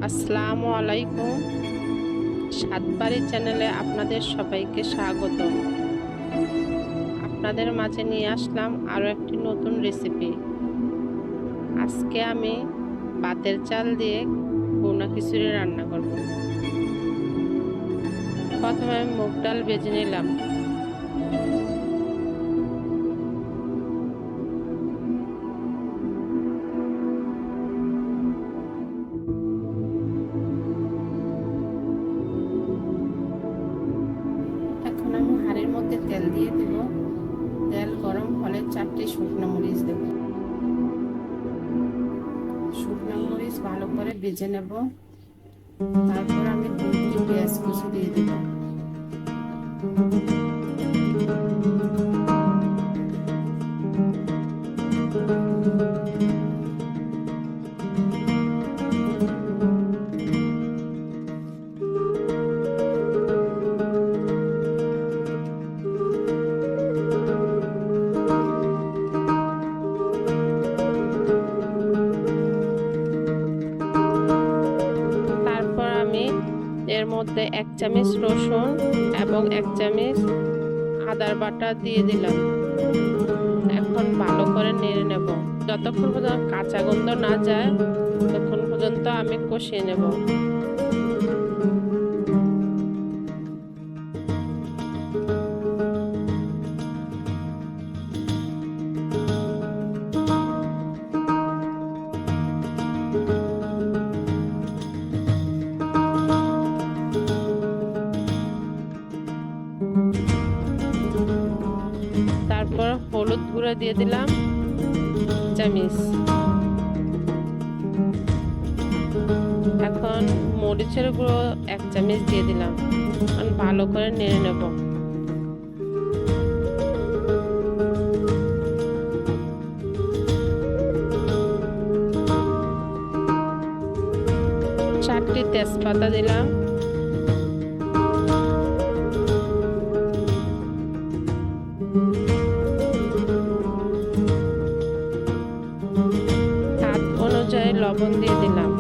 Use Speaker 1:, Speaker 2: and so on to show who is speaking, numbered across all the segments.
Speaker 1: আসসালামু আলাইকুম। স্বাদবাড়ি চ্যানেলে আপনাদের সবাইকে স্বাগত। আপনাদের মাঝে নিয়ে আসলাম আরও একটি নতুন রেসিপি। আজকে আমি ভাতের চাল দিয়ে ভুনা খিচুড়ি রান্না করব। প্রথমে আমি মুগ ডাল ভেজে নিলাম। এখন আমি হাঁড়ির মধ্যে তেল দিয়ে দেব। তেল গরম হলে 4টি শুকনো মরিচ দেব। শুকনো মরিচ ভালো করে ভেজে নেব। তারপর আমি 2টি পেঁয়াজ কুচি দিয়ে দেব। এর মধ্যে 1 চামচ রসুন এবং 1 চামচ আদার বাটা দিয়ে দিলাম। এখন ভালো করে নেড়ে নেব। যতক্ষণ পর্যন্ত কাঁচা গন্ধ না যায় ততক্ষণ পর্যন্ত আমি কষিয়ে নেব। তারপর হলুদ গুঁড়ো দিয়ে দিলাম 1 চামচ। এখন মরিচের গুঁড়ো 1 চামচ দিয়ে দিলাম। এখন ভালো করে নেড়ে নেব। চারটি তেজপাতা দিলাম। স্বাদ অনুযায়ী লবণ দিয়ে দিলাম।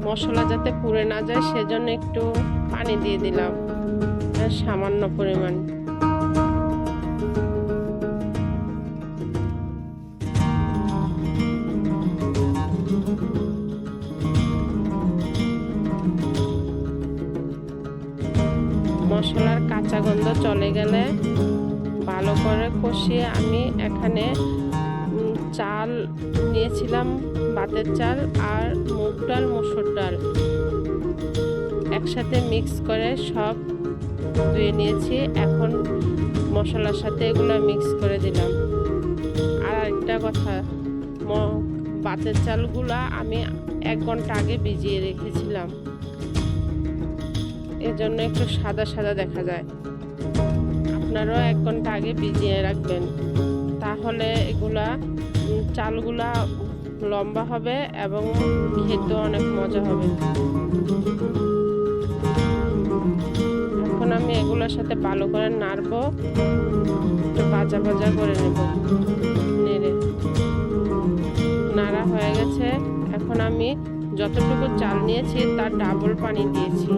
Speaker 1: মশলা যাতে পুড়ে না যায় সেজন্য একটু পানি দিয়ে দিলাম, সামান্য পরিমাণ। মশলার কাঁচা গন্ধ চলে গেলে ভালো করে কষিয়ে আমি এখানে চাল নিয়েছিলাম, ভাতের চাল আর মুগ ডাল, মসুর ডাল একসাথে মিক্স করে সব ধুয়ে নিয়েছি। এখন মশলার সাথে এগুলো মিক্স করে দিলাম। আর একটা কথা, ভাতের চালগুলা আমি 1 ঘন্টা আগে ভিজিয়ে রেখেছিলাম, এজন্য একটু সাদা সাদা দেখা যায়। আপনারাও 1 ঘন্টা আগে ভিজিয়ে রাখবেন, তাহলে এগুলা চালগুলা লম্বা হবে এবং খেতেও অনেক মজা হবে। এখন আমি এগুলোর সাথে ভালো করে নাড়বো, একটু ভাজা ভাজা করে নেব। নেড়ে নাড়া হয়ে গেছে। এখন আমি যতটুকু চাল নিয়েছি তার ডাবল পানি দিয়েছি।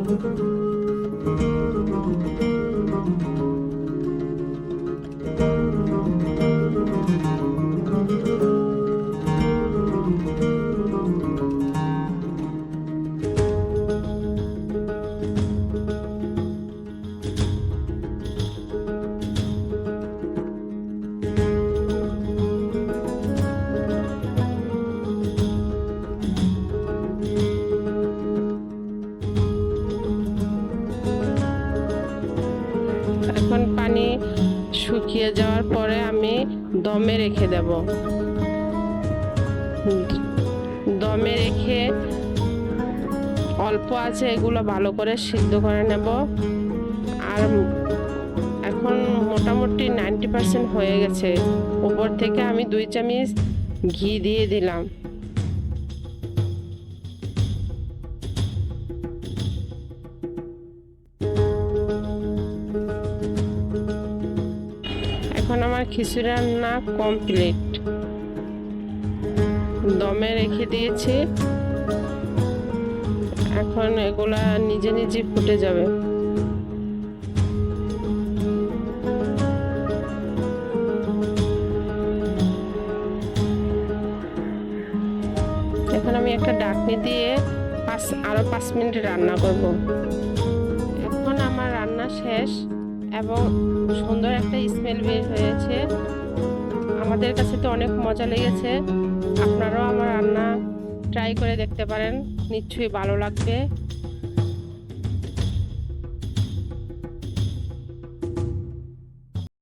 Speaker 1: এখন পানি শুকিয়ে যাওয়ার পরে আমি দমে রেখে দেব। দমে রেখে অল্প আছে এগুলো ভালো করে সিদ্ধ করে নেব। আর এখন মোটামুটি 90% হয়ে গেছে। উপর থেকে আমি 2 চামচ ঘি দিয়ে দিলাম। খিচুড়ি রান্না কমপ্লিট। দমে রেখে দিয়েছি, এখন এগুলা নিজে নিজে ফুটে যাবে। এখন আমি একটা ঢাকনি দিয়ে আরো 5 মিনিট রান্না করব। এখন আমার রান্না শেষ এবং সুন্দর একটা স্মেল বের হয়েছে। আমাদের কাছে তো অনেক মজা লেগেছে। আপনারাও আমার রান্না ট্রাই করে দেখতে পারেন, নিশ্চয়ই ভালো লাগবে।